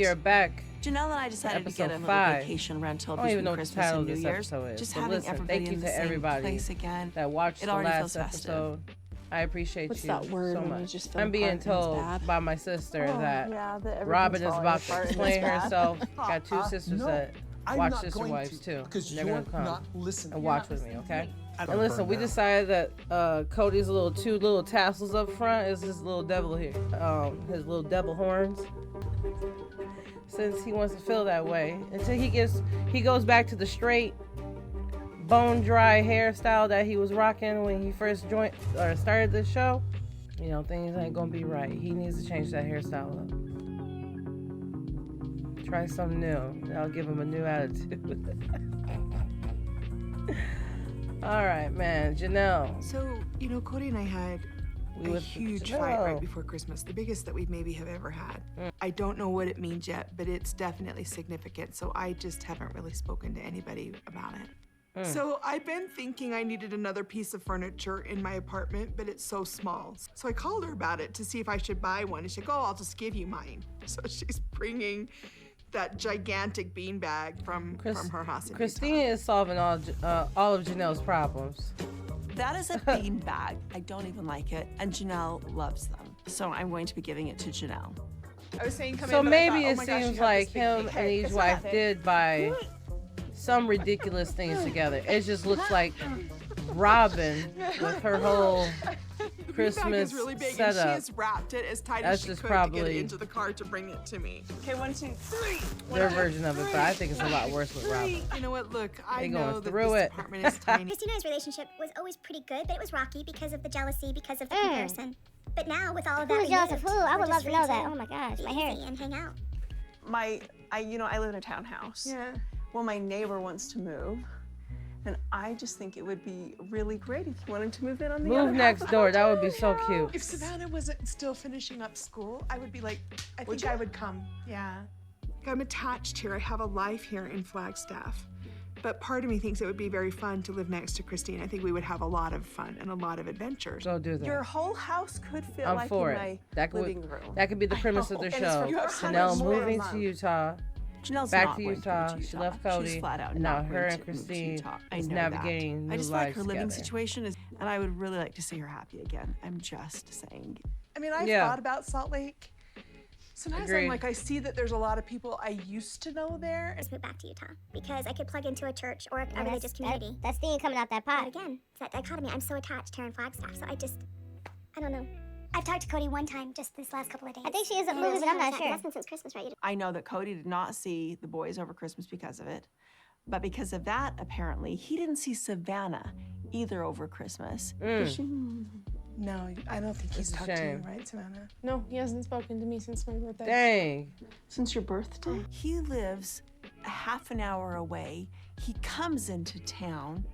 we are back. Janelle and I decided to get him a vacation rental between Christmas and New Year's. Just having everybody in the same place again. That watched the last episode. I appreciate you so much. I'm being told by my sister that Robin is about to explain herself. Got two sisters that watch Sister Wives too. They're gonna come and watch with me, okay? And listen, we decided that Cody's two little tassels up front is his little devil here, his little devil horns. Since he wants to feel that way, until he goes back to the straight, bone dry hairstyle that he was rocking when he first started this show. You know, things ain't gonna be right. He needs to change that hairstyle up. Try something new. That'll give him a new attitude. All right, man. Janelle. So, you know, Cody and I had a huge fight right before Christmas, the biggest that we maybe have ever had. I don't know what it means yet, but it's definitely significant, so I just haven't really spoken to anybody about it. So I've been thinking I needed another piece of furniture in my apartment, but it's so small. So I called her about it to see if I should buy one, and she said, I'll just give you mine. So she's bringing that gigantic beanbag from her house in Christina is solving all of Janelle's problems. That is a beanbag. I don't even like it, and Janelle loves them. So I'm going to be giving it to Janelle. I was saying, so maybe it seems like him and his wife did buy some ridiculous things together. It just looks like Robin with her whole Christmas is really big, setup. And she has wrapped it as tight as she could to get it into the car to bring it to me. Okay, 1, 2, 3. Their version of it, but I think it's a lot worse with Robin. You know what? Look, I know that this apartment is tiny. Christina and I's relationship was always pretty good, but it was rocky because of the jealousy, because of the comparison. But now with all of that, who's jealous of who? I would love to know that. Oh my gosh, my hair. And hang out. I live in a townhouse. Yeah. Well, my neighbor wants to move, and I just think it would be really great if you wanted to move in on the other half next of door. the That would be so cute. If Savannah wasn't still finishing up school, I would be like, I think I would come. Yeah. I'm attached here. I have a life here in Flagstaff. But part of me thinks it would be very fun to live next to Christine. I think we would have a lot of fun and a lot of adventures. Go do that. Your whole house could fit I'm like for in it. my living room. That could be the premise of the show. Janelle moving to Utah. Janelle's back not to going Utah. She left Cody. She's flat out and now not her going and to move to Christine Utah. I is know navigating that. I new just like lives her living together. situation, and I would really like to see her happy again. I'm just saying. I mean, I've thought about Salt Lake. Sometimes I'm like, I see that there's a lot of people I used to know there. Just move back to Utah because I could plug into a church or a religious community. That's the thing coming out that pot. But again, it's that dichotomy. I'm so attached here in Flagstaff, so I don't know. I've talked to Cody one time just this last couple of days. I think she isn't moving, but I'm not sure. That's been since Christmas, right? I know that Cody did not see the boys over Christmas because of it, but because of that, apparently, he didn't see Savannah either over Christmas. No, I don't think he's talked to you, right, Savannah? No, he hasn't spoken to me since my birthday. Dang. Since your birthday? He lives a half an hour away. He comes into town.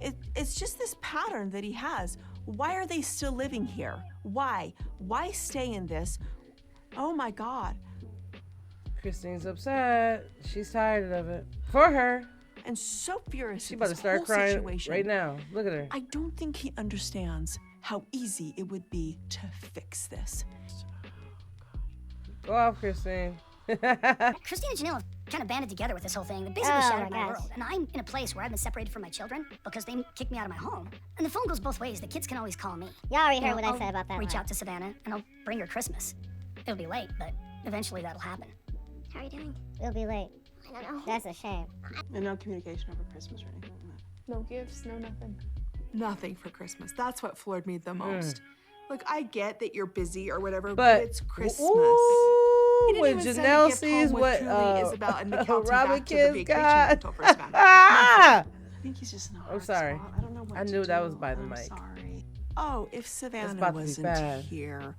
It's just this pattern that he has. Why are they still living here? Why? Why stay in this? Oh my God. Christine's upset. She's tired of it. For her. And so furious. She about to start crying right now. Look at her. I don't think he understands how easy it would be to fix this. Go off, Christine. Christine and Janelle have kind of banded together with this whole thing. They basically shattered my world. And I'm in a place where I've been separated from my children because they kicked me out of my home. And the phone goes both ways. The kids can always call me. Y'all already heard what I said about that. Reach out to Savannah and I'll bring her Christmas. It'll be late, but eventually that'll happen. How are you doing? It'll be late. I don't know. That's a shame. And no communication over Christmas or anything like that. No gifts, no nothing. Nothing for Christmas. That's what floored me the most. Look, I get that you're busy or whatever, but it's Christmas. Ooh, when Janelle sees what Robin kids got. I think he's just not. I'm sorry. I don't know what I knew that was by the mic. Sorry. Oh, if Savannah wasn't here,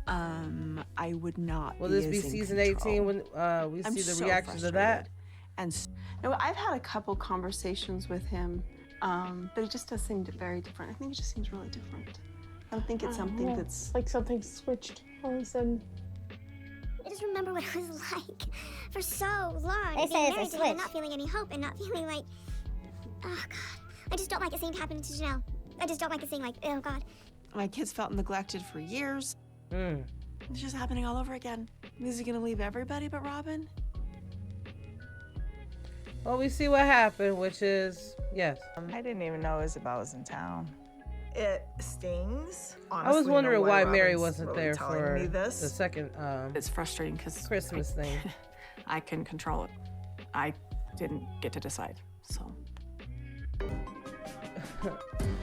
I would not. Will this be season 18 when we see the reactions of that? And no, I've had a couple conversations with him, but it just does seem very different. I think it just seems really different. I don't think it's something that's like something switched all of a sudden. I just remember what it was like for so long. They say it's a switch. And not feeling any hope and not feeling like, oh God. I just don't like it seeing happening to Janelle. I just don't like it seeing like, oh God. My kids felt neglected for years. It's just happening all over again. Is he gonna leave everybody but Robin? Well, we see what happened, which is, yes. I didn't even know Isabel was in town. It stings. Honestly, I was wondering why Mary Robin's wasn't really there telling for me the this. second It's frustrating because Christmas thing. I couldn't control it. I didn't get to decide, so.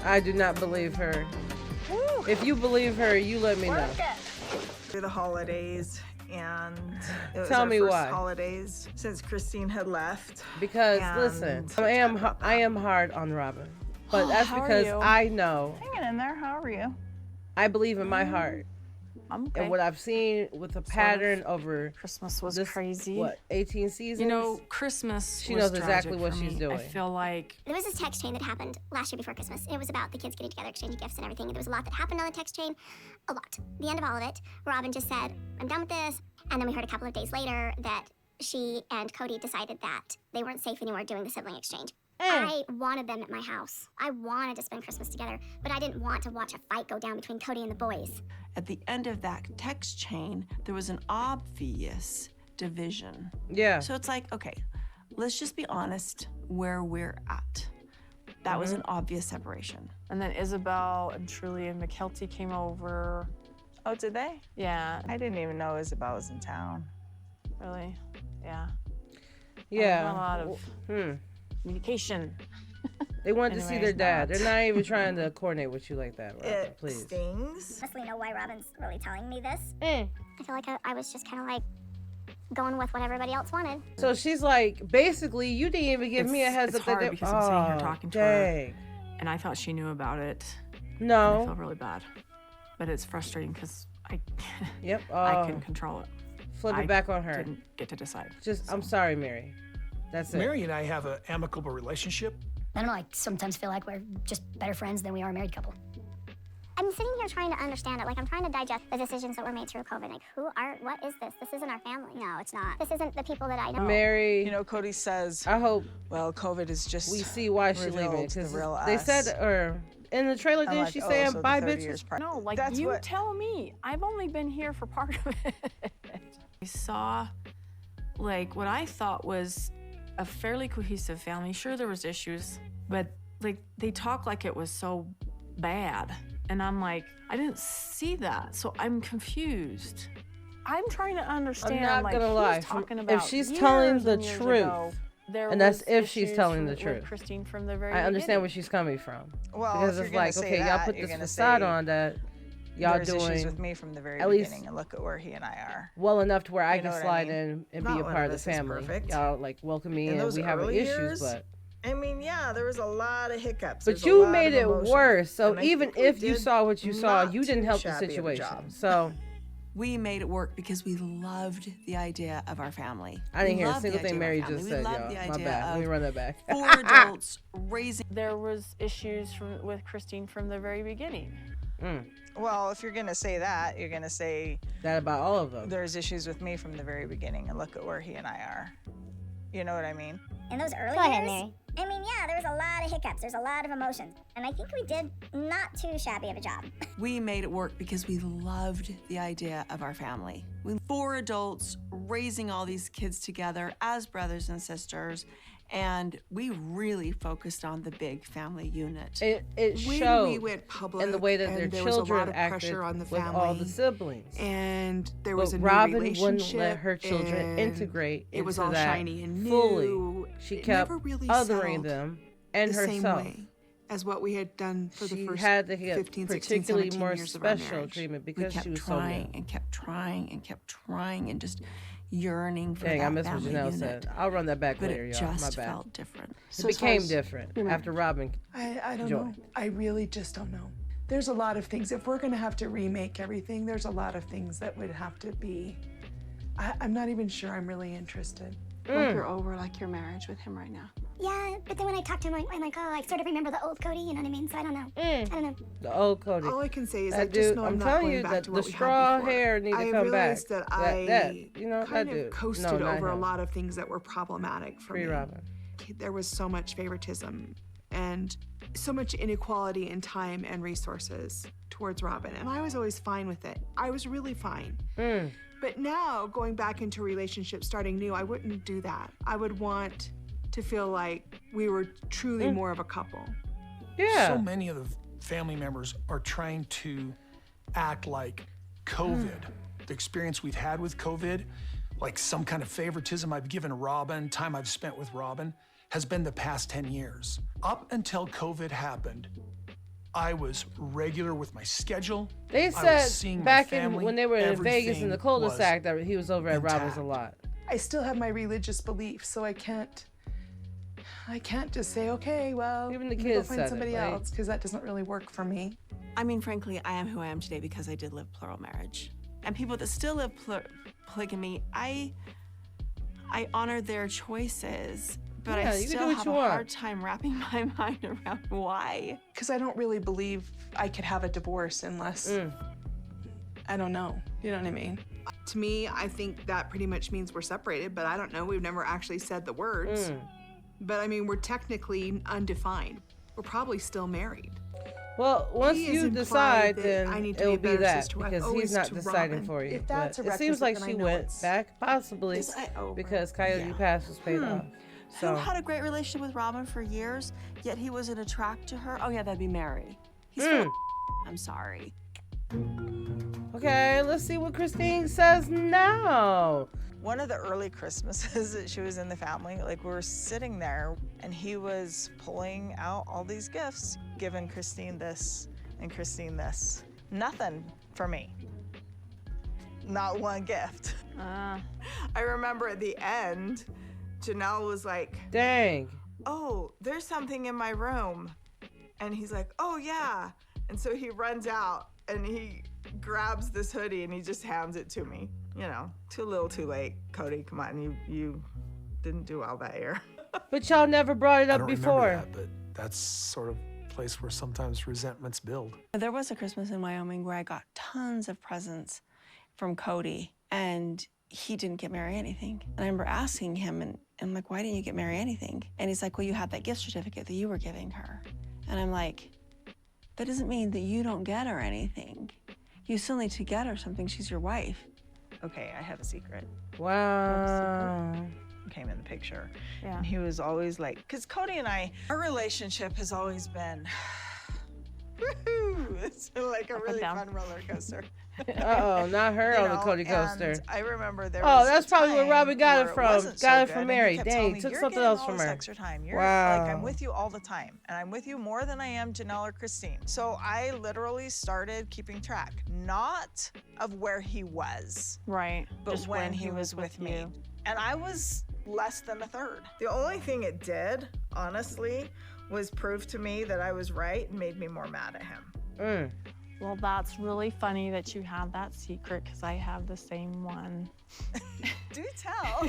I do not believe her. Woo. If you believe her, you let me know. Through the holidays, and it was Tell our me first why. holidays since Christine had left. Because And listen, I am hard on Robin, but that's because I know. Hanging in there. How are you? I believe in my heart. I'm okay. And what I've seen with the pattern over Christmas was this, crazy. What, 18 seasons? You know, Christmas she was knows exactly tragic what for she's me. doing. I feel like There was this text chain that happened last year before Christmas. It was about the kids getting together, exchanging gifts and everything. There was a lot that happened on the text chain. A lot. The end of all of it, Robin just said, I'm done with this. And then we heard a couple of days later that she and Cody decided that they weren't safe anymore doing the sibling exchange. I wanted them at my house. I wanted to spend Christmas together, but I didn't want to watch a fight go down between Cody and the boys. at the end of that text chain, there was an obvious division. Yeah. So it's like, okay, let's just be honest where we're at. That was an obvious separation. And then Isabel and Truly and McKelty came over. Oh, did they? Yeah. I didn't even know Isabel was in town. Really? Yeah. Yeah. Not a lot of communication. They want to see their dad. They're not even trying to coordinate with you like that, Robin. It Please. stings. Honestly, know why Robin's really telling me this. I feel like I was just kind of like going with what everybody else wanted. So she's like, basically, you didn't even give me a heads it's up. That hard because I'm sitting here talking to dang. her, and I thought she knew about it. No. And I felt really bad, but it's frustrating because I Yep. I couldn't control it. Flip it back on her. Didn't get to decide. Just, I'm sorry, Mary. That's it. Mary and I have an amicable relationship. I don't know, I sometimes feel like we're just better friends than we are a married couple. I'm sitting here trying to understand it. Like, I'm trying to digest the decisions that were made through COVID. Like, what is this? This isn't our family. No, it's not. This isn't the people that I know. Mary. You know, Cody says, I hope well, COVID is just we see why she's leaving. the real They us. said, or in the trailer, didn't like, she oh, say, so bye, the 30 bitches? years prior. No, like That's you what- tell me. I've only been here for part of it. I saw, like, what I thought was a fairly cohesive family. Sure, there was issues, but like they talk like it was so bad, and I'm like, I didn't see that, so I'm confused. I'm trying to understand. I'm not like, gonna he's lie. talking If about she's telling years the and years truth, ago, there and that's was if she's issues telling the with truth. Christine from the very I understand beginning. where she's coming from. Well, Because if it's you're gonna like, say okay, y'all that, put you're this gonna facade say on that y'all there's issues doing with me from the very at least beginning, and look at where he and I are. well enough to where I You know can what I slide mean? in and Not be a one part of of us the is family. perfect. Y'all like welcome me In in. those We have early issues, years, but I mean, yeah, there was a lot of hiccups. but There's a you lot made of it emotions. worse. So And I even think we if you did saw what you saw, not you didn't too help the shabby of a situation. job. So We made it work because we loved the idea of our family. I didn't We hear a loved the single idea thing of our Mary family. just We said, loved y'all. the My idea bad. Let me of run that back. 4 adults raising. There was issues with Christine from the very beginning. Well, if you're gonna say that, you're gonna say That about all of them. there's issues with me from the very beginning, and look at where he and I are. You know what I mean? In those early Go ahead, years, Mary. I mean, yeah, there was a lot of hiccups. There's a lot of emotions. And I think we did not too shabby of a job. We made it work because we loved the idea of our family. 4 adults raising all these kids together as brothers and sisters, and we really focused on the big family unit. It When showed we went public, in the way that and their there was a children lot of acted pressure on the with all the family, siblings. and there was But a new Robin relationship, wouldn't let her children and integrate it was into all that shiny and new. fully. She It kept never really othering settled them and the same herself. way as what we had done for She the first had to get 15, 16, particularly 17 more years of our special marriage. treatment We because kept she was so trying young. and kept trying and kept trying and just yearning for Dang, that I missed what family Janelle unit. said. I'll run that back But later, it y'all. My just bad. felt different. It became different after Robin. I don't joined. know. I really just don't know. There's a lot of things. If we're going to have to remake everything, there's a lot of things that would have to be. I'm not even sure I'm really interested. Like you're over like your marriage with him right now. Yeah, but then when I talk to him, I'm like, oh, I sort of remember the old Cody, you know what I mean? So I don't know. I don't know. The old Cody. All I can say is I That just dude, know I'm I'm not telling going you back that to the what we straw had before. hair need to I come back. realized that I you know, kind that of dude. coasted No, not over a him. lot of things that were problematic for Free me. Robin. There was so much favoritism, and so much inequality in time and resources towards Robin, and I was always fine with it. I was really fine. But now, going back into relationships, starting new, I wouldn't do that. I would want to feel like we were truly more of a couple. Yeah. So many of the family members are trying to act like COVID, the experience we've had with COVID, like some kind of favoritism I've given Robin, time I've spent with Robin, has been the past 10 years. Up until COVID happened, I was regular with my schedule. They said back when they were in Vegas in the cul-de-sac that he was over at Robin's a lot. I still have my religious beliefs, so I can't just say, okay, well, even the go kids find said somebody it, right? else, because that doesn't really work for me. I mean, frankly, I am who I am today because I did live plural marriage. And people that still live polygamy, I honor their choices, but I still have a hard time wrapping my mind around why. Because I don't really believe I could have a divorce unless, I don't know, you know what I mean? To me, I think that pretty much means we're separated, but I don't know, we've never actually said the words. But I mean, we're technically undefined. We're probably still married. Well, once you decide, then it'll be that, because he's not deciding for you. But it seems like she went back, possibly, because Coyote Pass was paid off. Who had a great relationship with Robin for years, yet he wasn't attracted to her? Oh yeah, that'd be Mary. He's full of I'm sorry. Okay, let's see what Christine says now. One of the early Christmases that she was in the family, like we were sitting there and he was pulling out all these gifts, giving Christine this and Christine this. Nothing for me. Not one gift. I remember at the end, Janelle was like, dang. Oh, there's something in my room. And he's like, oh yeah. And so he runs out and he grabs this hoodie and he just hands it to me. You know, too little, too late. Cody, come on, you didn't do well that year. But y'all never brought it up before. I don't remember that, but that's sort of a place where sometimes resentments build. There was a Christmas in Wyoming where I got tons of presents from Cody, and he didn't get Mary anything. And I remember asking him, and I'm like, why didn't you get Mary anything? And he's like, well, you had that gift certificate that you were giving her. And I'm like, that doesn't mean that you don't get her anything. You still need to get her something. She's your wife. Okay, I have a secret. Wow. Came in the picture. Yeah. And he was always like, because Cody and I, our relationship has always been, woohoo! It's like a really fun roller coaster. Uh-oh, not her on the Cody coaster. I remember there was that's probably where Robin got it from. Got it from Mary. Dang, he took something else from her. Extra time. You're wow. Like, I'm with you all the time. And I'm with you more than I am Janelle or Christine. So I literally started keeping track, not of where he was. Right. But just when he was with me. And I was less than a third. The only thing it did, honestly, was prove to me that I was right and made me more mad at him. Well, that's really funny that you have that secret, because I have the same one. Do tell.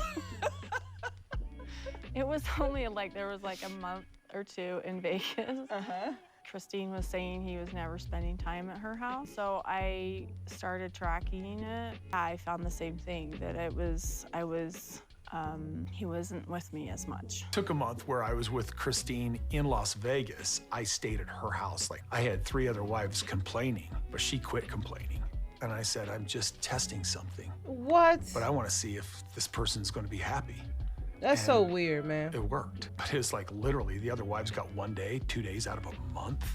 It was only like, there was like a month or two in Vegas. Christine was saying he was never spending time at her house. So I started tracking it. I found the same thing, that he wasn't with me as much. Took a month where I was with Christine in Las Vegas. I stayed at her house. Like, I had 3 other wives complaining, but she quit complaining. And I said, I'm just testing something. What? But I want to see if this person's going to be happy. That's so weird, man. It worked. But it was like literally the other wives got 1 day, 2 days out of a month.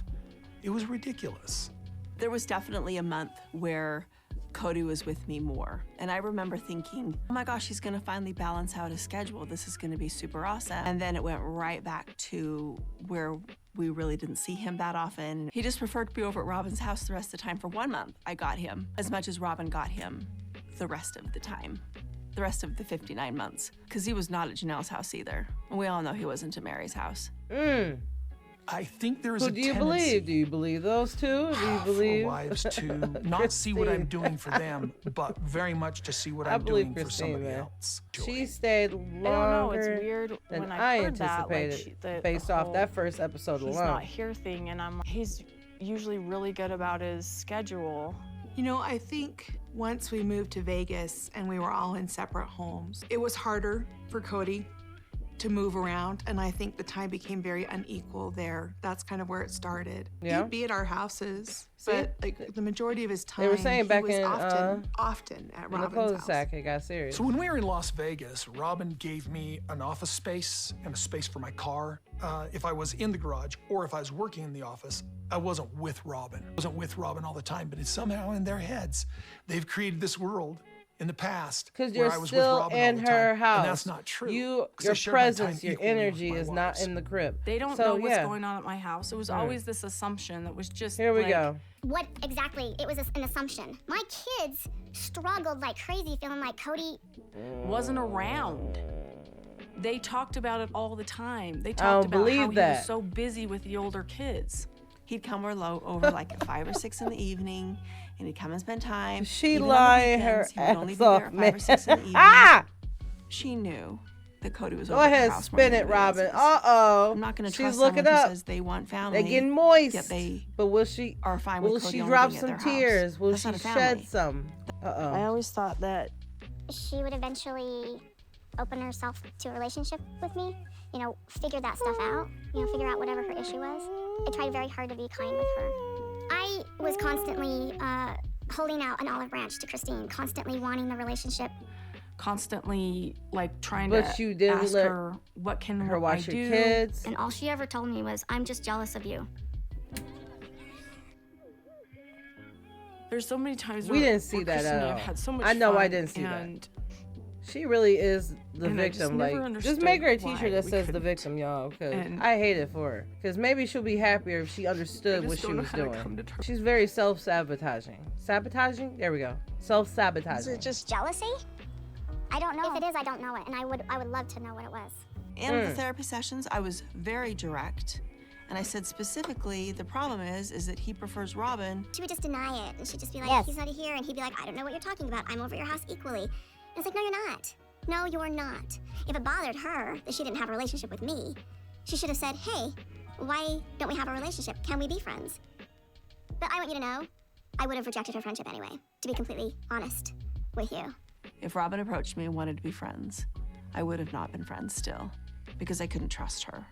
It was ridiculous. There was definitely a month where Cody was with me more. And I remember thinking, oh my gosh, he's gonna finally balance out his schedule. This is gonna be super awesome. And then it went right back to where we really didn't see him that often. He just preferred to be over at Robin's house the rest of the time. For 1 month, I got him as much as Robin got him the rest of the time. The rest of the 59 months. Because he was not at Janelle's house either. And we all know he wasn't at Mary's house. I think there is Who do you believe? Do you believe those two? Do you believe for wives to not see what I'm doing for them, but very much to see what I'm doing for somebody else? She stayed longer I don't know, it's weird than when I heard anticipated, that, like, based off that first episode he's alone. not here thing, and he's usually really good about his schedule. You know, I think once we moved to Vegas and we were all in separate homes, it was harder for Cody to move around, and I think the time became very unequal there. That's kind of where it started. Yeah. He'd be at our houses, but like the majority of his time, They were saying back he was in often at in the Robin's cul-de-sac, house. it got serious. So when we were in Las Vegas, Robin gave me an office space and a space for my car. If I was in the garage or if I was working in the office, I wasn't with Robin. I wasn't with Robin all the time, but it's somehow in their heads, they've created this world in the past Because where you're I was still with Robin in all the her time, house. and that's not true. 'cause I Your shared my time presence, your equally with energy my is not wives. in the crib. They don't So, know what's yeah. going on at my house. It was always this assumption that was just Here we like, go. What exactly? It was an assumption. My kids struggled like crazy, feeling like Cody wasn't around. They talked about it all the time. They I talked don't about believe how he that. was so busy with the older kids. He'd come over like at 5 or 6 in the evening, and he'd come and spend time. She Even on the lying her weekends, he would only ass be there off, at 5 man. or 6 in the evening. Ah! She knew that Cody was Go over at her ahead, house more spin than it, anybody Robin. else's. Uh-oh. I'm not going to She's trust looking someone who up. says they want family. They getting moist. Yet they but will she are fine will with Cody she only drop being at some their house. tears? Will That's she not a shed family. some? Uh-oh. I always thought that she would eventually open herself to a relationship with me, you know, figure that stuff out, you know, figure out whatever her issue was. I tried very hard to be kind with her. I was constantly holding out an olive branch to Christine, constantly wanting the relationship. constantly like trying But to you didn't ask let her what can her watch I your do? kids. And all she ever told me was, I'm just jealous of you. There's so many times We where, didn't see where that Christine at and I all. have had so much I know I fun, didn't see that. and She really is the And I just victim. never Like, just understood make her a why t-shirt that we says the couldn't. victim, y'all. Because And I hate it for her. Because maybe she'll be happier if she understood I what just she don't know was how to come doing. to terms. She's very self-sabotaging. Sabotaging? There we go. Self-sabotaging. Is it just jealousy? I don't know. If it is, I don't know it, and I would love to know what it was. In the therapy sessions, I was very direct. And I said specifically, the problem is that he prefers Robin. She would just deny it, and she'd just be like, Yes. he's not here, and he'd be like, I don't know what you're talking about. I'm over your house equally. And it's like, no, you're not. No, you're not. If it bothered her that she didn't have a relationship with me, she should have said, hey, why don't we have a relationship? Can we be friends? But I want you to know, I would have rejected her friendship anyway, to be completely honest with you. If Robin approached me and wanted to be friends, I would have not been friends still because I couldn't trust her.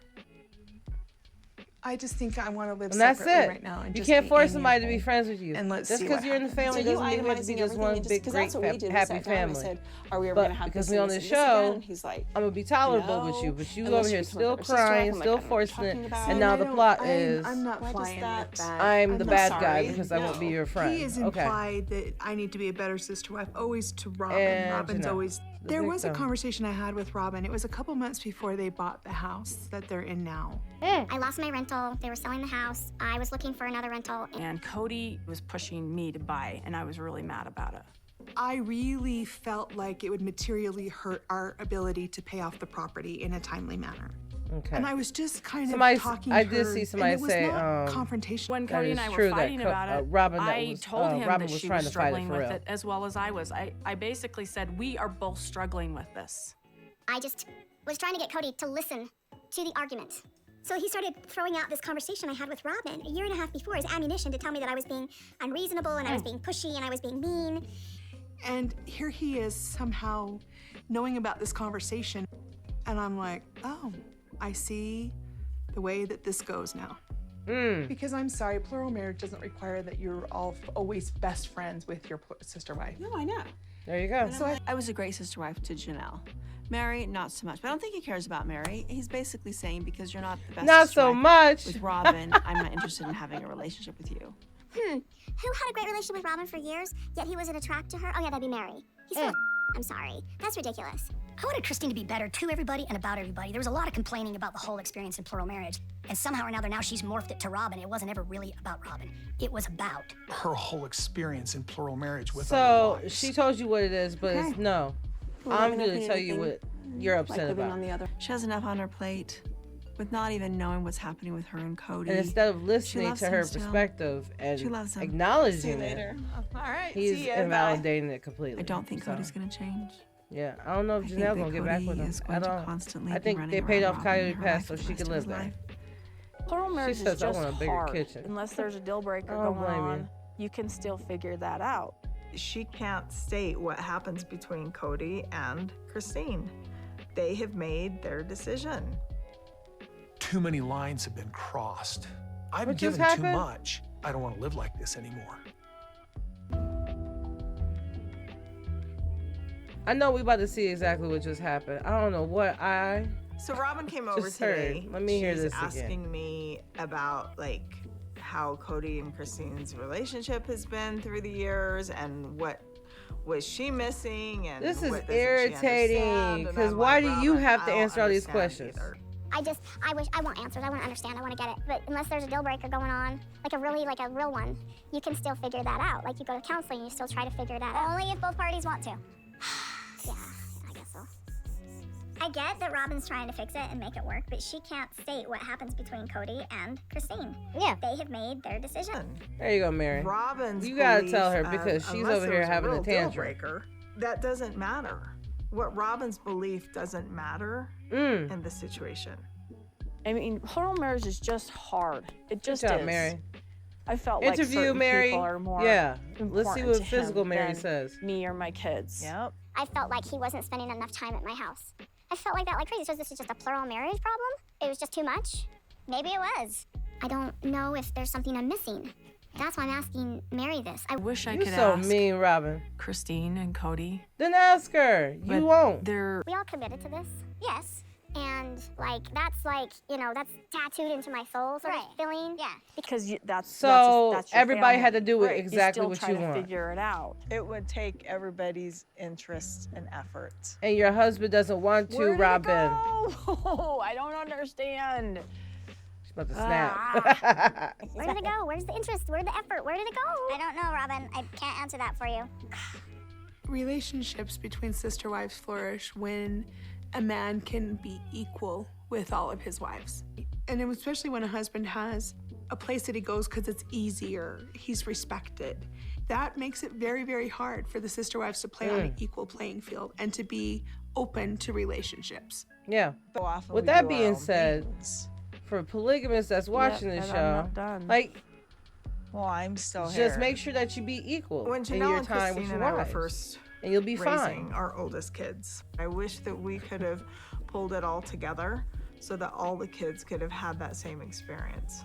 I just think I want to live And that's separately it. right now. And You just can't be force somebody to be amiable. friends with you. And let's just see because what you're in the happens. family So you doesn't mean you have to be itemizing just one everything, big, because great, that's what we did. We happy sat down and family. I said, are we ever But going to have because this we and on this this and this again? show, And he's like, I'm gonna be tolerable with no, you, but you unless over you here become a still better sister wife. crying, I'm like, still I don't know what forcing you're it, talking about. and now the plot I'm is not Why does flying that- with that. I'm the not bad sorry. guy because I won't be No. your friend. He is Okay. implied that I need to be a better sister wife, always to Robin. And Robin's Janelle, always. the There was a victim. conversation I had with Robin. It was a couple months before they bought the house that they're in now. I lost my rental. They were selling the house. I was looking for another rental. And Cody was pushing me to buy, and I was really mad about it. I really felt like it would materially hurt our ability to pay off the property in a timely manner. Okay. And I was just kind Somebody- of talking I to did her, see somebody and it was say, not confrontational. When That Cody is and I true were that fighting about it, Robin that I was- told him Robin that was she trying was to fight it struggling for with real. it as well as I was. I basically said, we are both struggling with this. I just was trying to get Cody to listen to the argument. So he started throwing out this conversation I had with Robin a year and a half before as ammunition to tell me that I was being unreasonable and I was being pushy and I was being mean. And here he is somehow knowing about this conversation. And I'm like, oh, I see the way that this goes now. Because I'm sorry, plural marriage doesn't require that you're all always best friends with your sister wife. No, I know. There you go. So I was a great sister wife to Janelle. Mary, not so much. But I don't think he cares about Mary. He's basically saying because you're not the best Not sister so wife much. with Robin, I'm not interested in having a relationship with you. Who had a great relationship with Robin for years, yet he wasn't attracted to her? Oh yeah, that'd be Mary. He's full of I'm sorry. That's ridiculous. I wanted Christine to be better to everybody and about everybody. There was a lot of complaining about the whole experience in plural marriage. And somehow or another, now she's morphed it to Robin. It wasn't ever really about Robin. It was about Her whole experience in plural marriage with So other wives. she told you what it is, but it's no. Well, I'm let me know if going you to tell need you what anything, you're like upset living about. on the other. She has enough on her plate with not even knowing what's happening with her and Cody. And instead of She listening loves to him her still. perspective She and loves him. acknowledging it, All right. he's see ya, bye. invalidating it completely. I don't think So, Cody's gonna change. Yeah, I don't know if I think Janelle that gonna get back with Cody him is going at to all. constantly I be think running they paid around off Robin Coyote in her Pass life so the she rest could of live his there. life. Plural marriage says, is "I just want a bigger hard. kitchen." Unless there's a deal breaker I don't going blame you. on, you can still figure that out. She can't state what happens between Cody and Christine They have made their decision. Too many lines have been crossed. I've What given just too happened? much. I don't want to live like this anymore. I know we about to see exactly what just happened. I don't know what So Robin came over Just today. heard. Let me hear She's this asking again. me about like how Cody and Christine's relationship has been through the years and what was she missing and This is what doesn't she irritating, understand? And 'cause I'm why like, do you Robin, have to I don't answer all these understand questions? either. I want answers. I want to understand. I want to get it. But unless there's a deal breaker going on, like a real one, you can still figure that out. Like you go to counseling, you still try to figure that out. Only if both parties want to. Yeah, I guess so. I get that Robin's trying to fix it and make it work, but she can't state what happens between Cody and Christine. Yeah. They have made their decision. There you go, Mary. Robin's You gotta belief tell her of, because she's unless over there here was having a real deal tantrum. breaker, that doesn't matter. What Robin's belief doesn't matter Mm. in the situation. I mean, plural marriage is just hard. It just Good job, is. Mary. I felt like Interview certain Mary. people are more Yeah. Let's see important what to physical him Mary than says. Me or my kids. Yep. I felt like he wasn't spending enough time at my house. I felt like that like crazy. So this is just a plural marriage problem? It was just too much? Maybe it was. I don't know if there's something I'm missing. That's why I'm asking Mary this. I wish I You're could so ask mean, Robin. Christine and Cody. Then ask her. You but won't. They're We all committed to this? Yes. And that's that's tattooed into my soul sort of feeling. Yeah. because that's So that's your everybody had family. to do it Right. exactly you what still you try want. to figure it out. It would take everybody's interest and effort. And your husband doesn't want to, Where did Robin. it go? I don't understand. She's about to snap. Where did it go? Where's the interest? Where's the effort? Where did it go? I don't know, Robin. I can't answer that for you. Relationships between sister wives flourish when a man can be equal with all of his wives. And especially when a husband has a place that he goes because it's easier, he's respected. That makes it very, very hard for the sister wives to play on an equal playing field and to be open to relationships. Yeah. So often With we that do our being own said, things. for polygamists that's watching this and I'm show, not done. like, Well, I'm still here. just make sure that you be equal When in Janelle your and time with Christine your and I were wives, first and you'll be raising fine. our oldest kids, I wish that we could have pulled it all together so that all the kids could have had that same experience.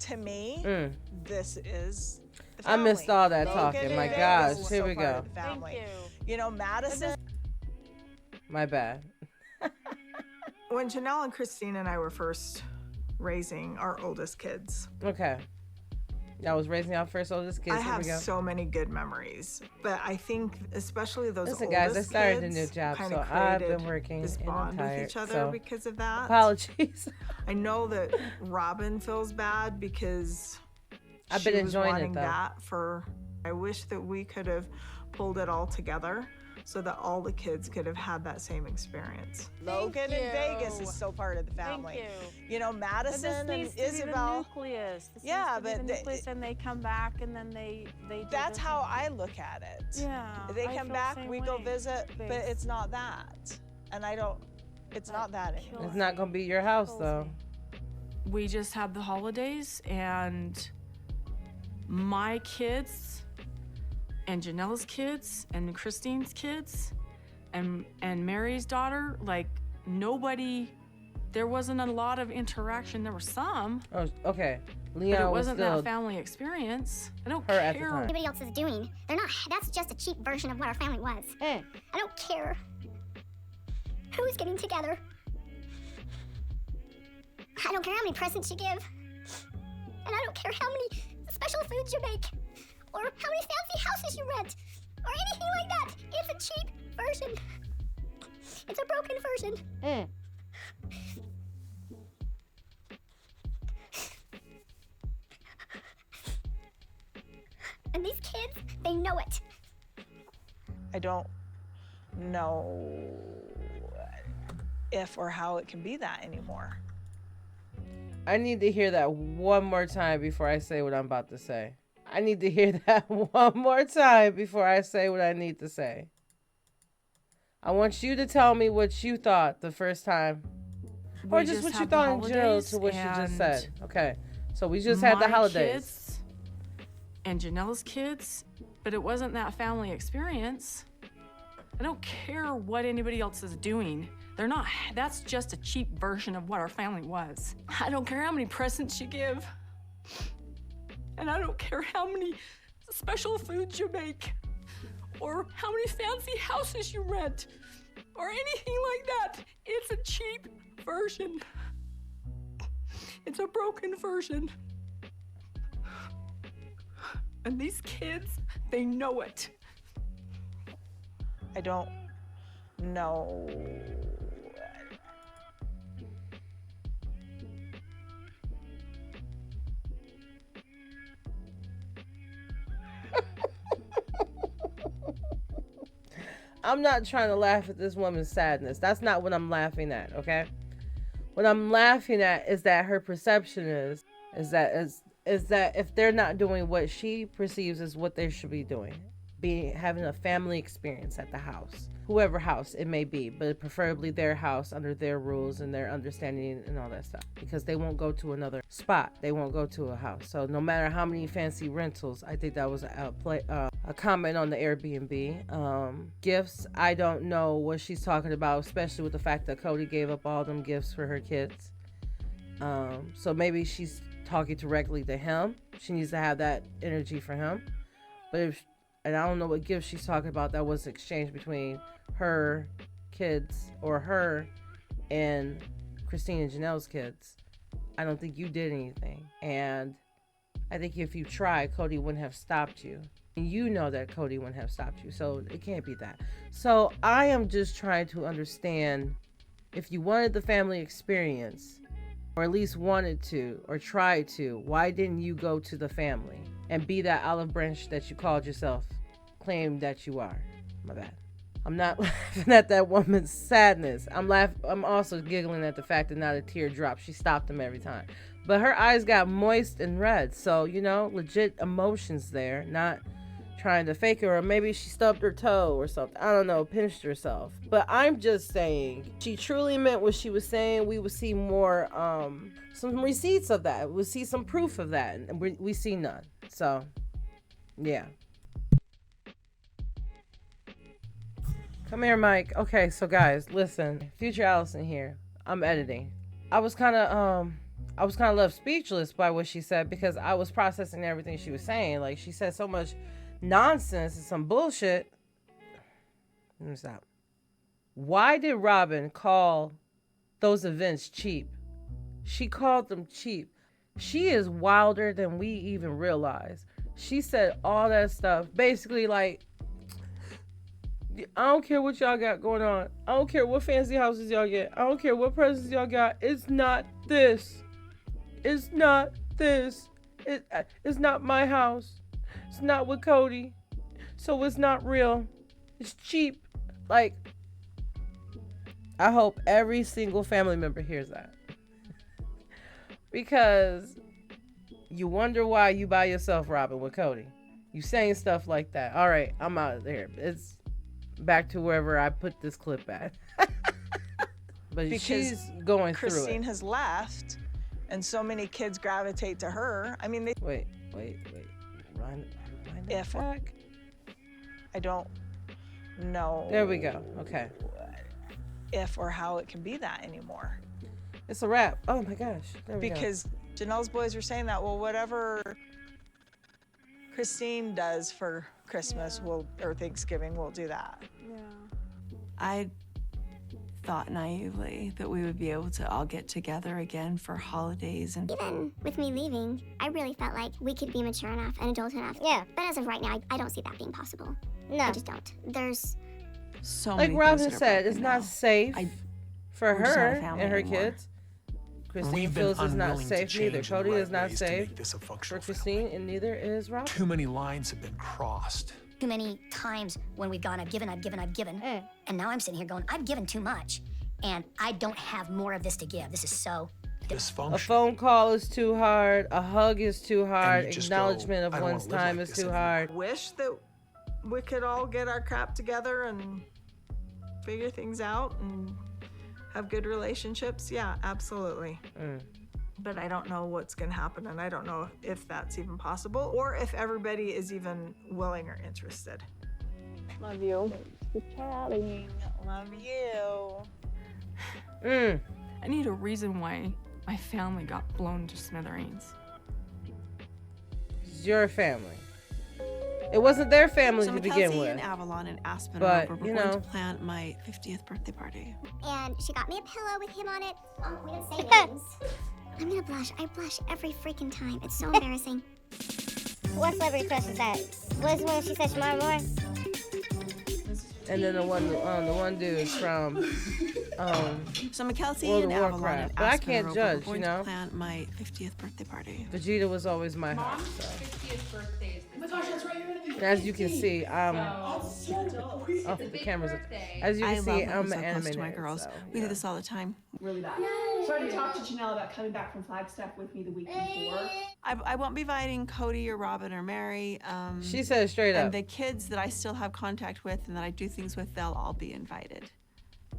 To me, Mm. this is the I missed family. all that Logan talking. and My Vegas gosh, is here so we part go. of the family. Thank you. You know, Madison. My bad. When Janelle and Christine and I were first raising our oldest kids, Okay. I was raising our first oldest kids. I Here have we go. so many good memories. But I think especially those Listen, oldest guys, I started kids a new job, kinda so I've created been working this and I'm bond with tired, each other so because of that. Apologies. I know that Robin feels bad because I've she been was enjoying it, wanting though. that for. I wish that we could have pulled it all together so that all the kids could have had that same experience. Logan and Vegas is so part of the family. Thank You know, But Madison this and needs to be the Isabel. nucleus. This Yeah, needs to be but the nucleus, and they come back, and then they do That's this how and- I look at it. Yeah, They I come feel back, the we same go way. visit, but Thanks. it's not that. And I don't, it's not that anymore. It's not gonna be your house though. We just had the holidays, and my kids, and Janelle's kids, and Christine's kids, and Mary's daughter, like nobody. There wasn't a lot of interaction. There was some, Oh, okay. but Leon it was wasn't still that family experience. I don't her at the care. time. Everybody else is doing. They're not. That's just a cheap version of what our family was. I don't care who's getting together. I don't care how many presents you give, and I don't care how many special foods you make, or how many fancy houses you rent, or anything like that. It's a cheap version. It's a broken version. And these kids, they know it. I don't know if or how it can be that anymore. I need to hear that one more time before I say what I'm about to say. I need to hear that one more time before I say what I need to say. I want you to tell me what you thought the first time. Or We just what you had the thought in general holidays, to what you just and said. Okay. So we just had the my holidays. kids and Janelle's kids, but it wasn't that family experience. I don't care what anybody else is doing. They're not, that's just a cheap version of what our family was. I don't care how many presents you give. And I don't care how many special foods you make, or how many fancy houses you rent, or anything like that. It's a cheap version. It's a broken version. And these kids, they know it. I don't know. I'm not trying to laugh at this woman's sadness. That's not what I'm laughing at, okay? What I'm laughing at is that her perception is that if they're not doing what she perceives as what they should be doing, having a family experience at the house, whoever house it may be, but preferably their house under their rules and their understanding and all that stuff, because they won't go to another spot. They won't go to a house. So no matter how many fancy rentals, I think that was a comment on the Airbnb. Gifts, I don't know what she's talking about, especially with the fact that Cody gave up all them gifts for her kids. So maybe she's talking directly to him. She needs to have that energy for him. But and I don't know what gifts she's talking about that was exchanged between her kids or her and Christine and Janelle's kids. I don't think you did anything. And I think if you tried, Cody wouldn't have stopped you. And you know that Cody wouldn't have stopped you. So it can't be that. So I am just trying to understand, if you wanted the family experience, or at least wanted to, or tried to, why didn't you go to the family and be that olive branch that you called yourself, claim that you are? My bad. I'm not laughing at that woman's sadness. I'm also giggling at the fact that not a tear dropped. She stopped him every time. But her eyes got moist and red. So, you know, legit emotions there, not trying to fake her. Or maybe she stubbed her toe or something. I don't know, pinched herself. But I'm just saying, she truly meant what she was saying. We would see more, some receipts of that. We'll see some proof of that. And we see none. So, yeah. Come here, Mike. Okay, so guys, listen. Future Allison here. I'm editing. I was kind of left speechless by what she said, because I was processing everything she was saying. Like, she said so much nonsense and some bullshit. Let me stop. Why did Robin call those events cheap? She called them cheap. She is wilder than we even realize. She said all that stuff. Basically, like, I don't care what y'all got going on. I don't care what fancy houses y'all get. I don't care what presents y'all got. It's not this. It's not this. It's not my house. It's not with Cody. So it's not real. It's cheap. Like, I hope every single family member hears that. Because you wonder why you by yourself, Robin, with Cody. You saying stuff like that. All right, I'm out of there. It's back to wherever I put this clip at. But because she's going through it. Christine has left, and so many kids gravitate to her. I mean, they... Wait. Run if back. I don't know. There we go. Okay. If or how it can be that anymore. It's a wrap. Oh my gosh. There we because go. Janelle's boys were saying that, well, whatever Christine does for Christmas or Thanksgiving, we'll do that. Yeah. I thought naively that we would be able to all get together again for holidays. And even with me leaving, I really felt like we could be mature enough and adult enough. Yeah. But as of right now, I don't see that being possible. No. I just don't. There's so like many Robin said, it's not safe for her and her anymore. kids. Christine feels it's not safe neither. Cody is not safe for Christine, and neither is Robin. Too many lines have been crossed. Too many times when we've gone, I've given. And now I'm sitting here going, I've given too much. And I don't have more of this to give. This is so dysfunctional. A phone call is too hard. A hug is too hard. Acknowledgement of one's time is too hard. Wish that we could all get our crap together and figure things out and have good relationships. Yeah, absolutely. But I don't know what's going to happen, and I don't know if that's even possible or if everybody is even willing or interested. Love you. Love you. I need a reason why my family got blown to smithereens. It's your family. It wasn't their family to begin with. and Avalon and Aspen but, are over. you We're going know. to plan my 50th birthday party. And she got me a pillow with him on it. We didn't say names. I'm gonna blush. I blush every freaking time. It's so embarrassing. What celebrity crush is that? Was when she said Shamar Moore? And then the one dude from So Mackenzie World and of Avalon Warcraft. and But I Aspen can't are over. judge, We're you going know. to plan my 50th birthday party. Vegeta was always my heart. So. 50th birthday is Oh my gosh, that's right. You're gonna be 50. As you can see, So the cameras. As you can see, I'm an so close to my animator. girls. So, We do this all the time. really bad. So I already talked to Janelle about coming back from Flagstaff with me the week before. I won't be inviting Cody or Robin or Mary. She said straight up. And the kids that I still have contact with and that I do things with, they'll all be invited.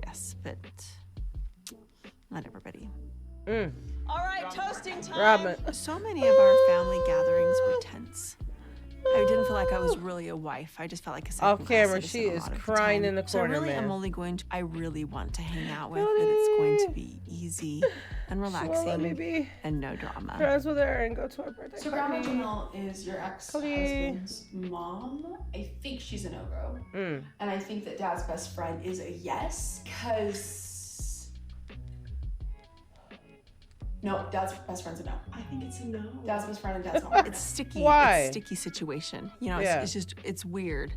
Yes, but not everybody. All right, toasting time. Robin. So many of our family gatherings were tense. I didn't feel like I was really a wife. I just felt like a second Off camera, class she citizen a is lot of the crying time. in the So corner, really, man. I'm only going to. I really want to hang out with, but it's going to be easy and relaxing let me be and no drama. friends with her and go to her birthday So party. Grandma Janelle is your ex-husband's mom. I think she's a no-go. And I think that Dad's best friend is a yes, because... No, Dad's best friend's a no. I think it's a no. Dad's best friend and Dad's not. It's sticky. Why? It's a sticky situation. You know, it's weird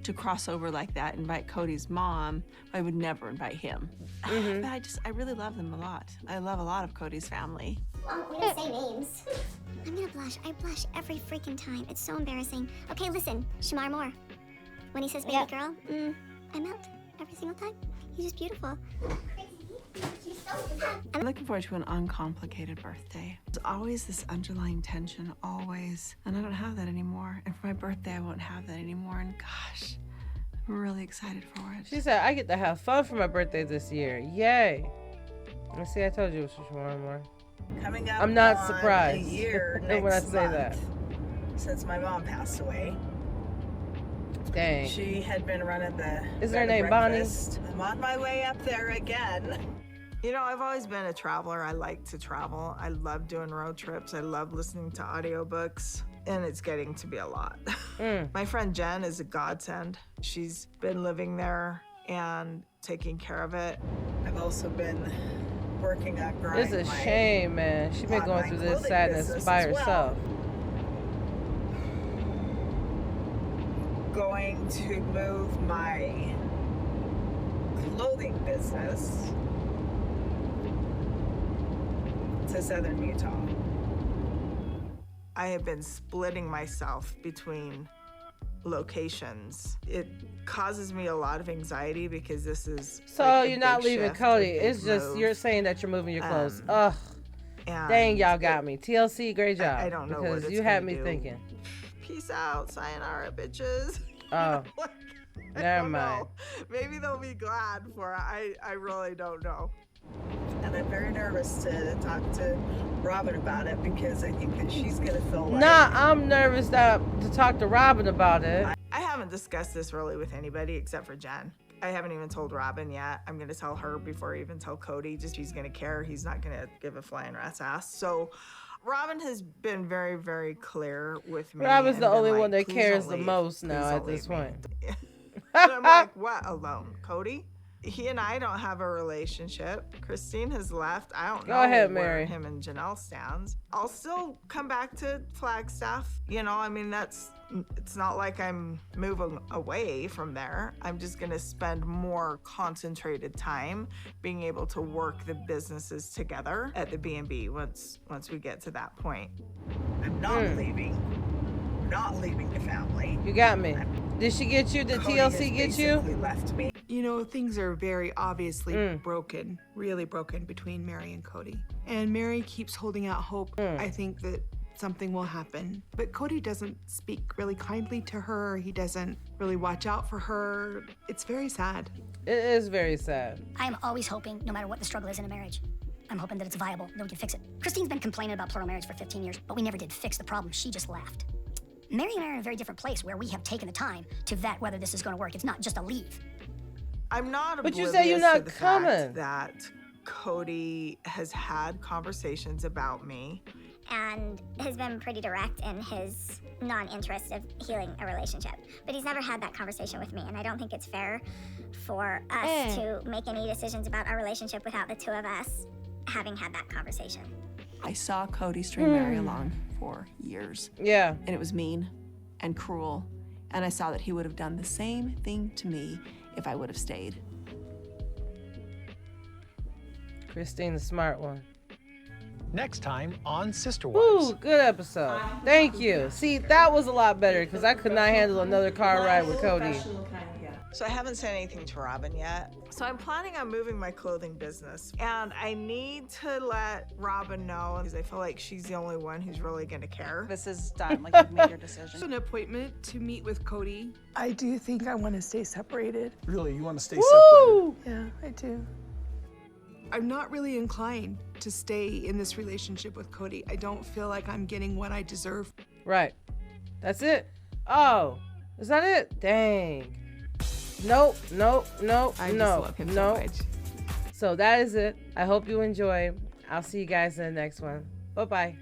to cross over like that, invite Cody's mom. I would never invite him. But I really love them a lot. I love a lot of Cody's family. We didn't say names. I'm gonna blush. I blush every freaking time. It's so embarrassing. Okay, listen, Shamar Moore. When he says baby girl, I melt every single time. He's just beautiful. I'm looking forward to an uncomplicated birthday. There's always this underlying tension, always. And I don't have that anymore. And for my birthday, I won't have that anymore. And gosh, I'm really excited for it. She said, I get to have fun for my birthday this year. Yay. And see, I told you it was Shamar Moore. Coming up I'm not on surprised a year when I next say month that. since my mom passed away. Dang. She had been running the Is her bed and name Bonnie? breakfast. I'm on my way up there again. You know, I've always been a traveler. I like to travel. I love doing road trips. I love listening to audiobooks, and it's getting to be a lot. My friend Jen is a godsend. She's been living there and taking care of it. I've also been working on growing It's a shame, man. She's been going through this sadness by herself. Going to move my clothing business to southern Utah. I have been splitting myself between locations. It causes me a lot of anxiety because this is So like you're not big leaving shift, Cody. a big It's just move. you're saying that you're moving your clothes. And Dang, y'all got me. TLC, great job. I don't know what because it's you had gonna me do. thinking. Peace out, sayonara, bitches. Oh, I never don't mind. know. Maybe they'll be glad for it. I really don't know. And I'm very nervous to talk to Robin about it because I think that she's gonna feel like... Nah, I'm nervous to talk to Robin about it. I haven't discussed this really with anybody except for Jen. I haven't even told Robin yet. I'm gonna tell her before I even tell Cody. Just he's gonna care. He's not gonna give a flying rat's ass. So Robin has been very, very clear with me. Robin's and the been only like, one that "Please cares don't the leave. most Please now don't at this leave me." point. And I'm like, what, alone? Cody? He and I don't have a relationship. Christine has left. I don't know Go ahead, where Mary. him and Janelle stands. I'll still come back to Flagstaff. You know, I mean, it's not like I'm moving away from there. I'm just gonna spend more concentrated time being able to work the businesses together at the B&B once we get to that point. I'm not leaving. Not leaving the family. You got me. Did she get you? Did Cody TLC has get you? basically left me. You know, things are very obviously broken, really broken between Mary and Cody. And Mary keeps holding out hope. I think that something will happen. But Cody doesn't speak really kindly to her. He doesn't really watch out for her. It's very sad. It is very sad. I am always hoping, no matter what the struggle is in a marriage, I'm hoping that it's viable, that we can fix it. Christine's been complaining about plural marriage for 15 years, but we never did fix the problem. She just laughed. Mary and I are in a very different place where we have taken the time to vet whether this is going to work. It's not just a leave. I'm not But oblivious you say you're not to the coming. fact that Cody has had conversations about me. And has been pretty direct in his non-interest of healing a relationship. But he's never had that conversation with me, and I don't think it's fair for us to make any decisions about our relationship without the two of us having had that conversation. I saw Cody string Mary along for years. Yeah. And it was mean and cruel. And I saw that he would have done the same thing to me if I would have stayed. Christine, the smart one. Next time on Sister Wives. Ooh, good episode. Thank you. See, that was a lot better because I could not handle another car ride with Cody. So I haven't said anything to Robin yet. So I'm planning on moving my clothing business, and I need to let Robin know because I feel like she's the only one who's really gonna care. This is done, like you've made your decision. An appointment to meet with Cody. I do think I want to stay separated. Really, you want to stay Woo! Separated? Yeah, I do. I'm not really inclined to stay in this relationship with Cody. I don't feel like I'm getting what I deserve. Right. That's it. Oh, is that it? Dang. Nope. I just love him so much. So that is it. I hope you enjoy. I'll see you guys in the next one. Bye-bye.